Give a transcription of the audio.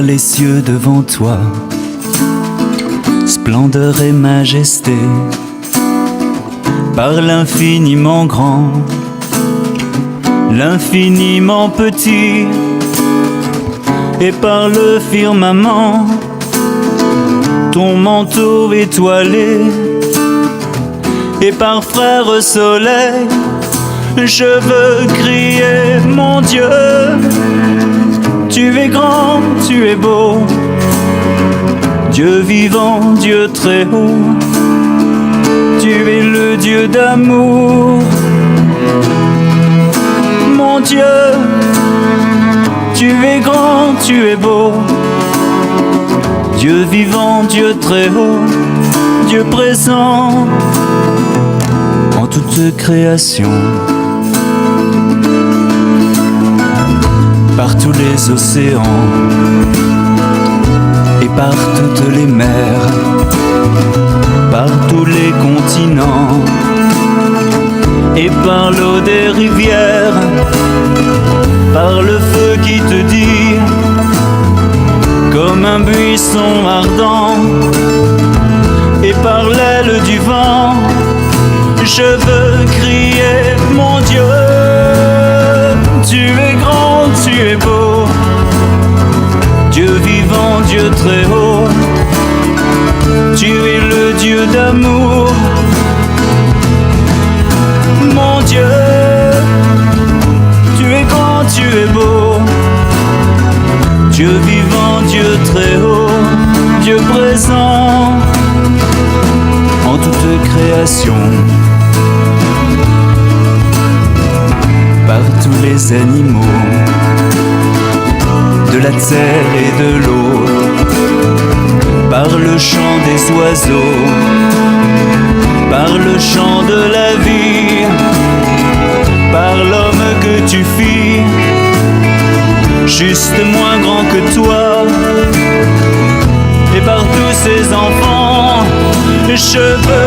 par les cieux devant toi, splendeur et majesté, par l'infiniment grand, l'infiniment petit, et par le firmament, ton manteau étoilé, et par frère soleil, je veux crier mon Dieu. Tu es grand, tu es beau, Dieu vivant, Dieu très haut. Tu es le Dieu d'amour, mon Dieu. Tu es grand, tu es beau, Dieu vivant, Dieu très haut, Dieu présent en toute création. Par tous les océans et par toutes les mers, par tous les continents et par l'eau des rivières, par le feu qui te dit comme un buisson ardent, et par l'aile du vent, je veux crier mon Dieu. Tu es grand, tu es beau, Dieu vivant, Dieu très haut. Tu es le Dieu d'amour, mon Dieu. Tu es grand, tu es beau, Dieu vivant, Dieu très haut, Dieu présent en toute création. Par tous les animaux de la terre et de l'eau, par le chant des oiseaux, par le chant de la vie, par l'homme que tu fis, juste moins grand que toi, et par tous ces enfants, je veux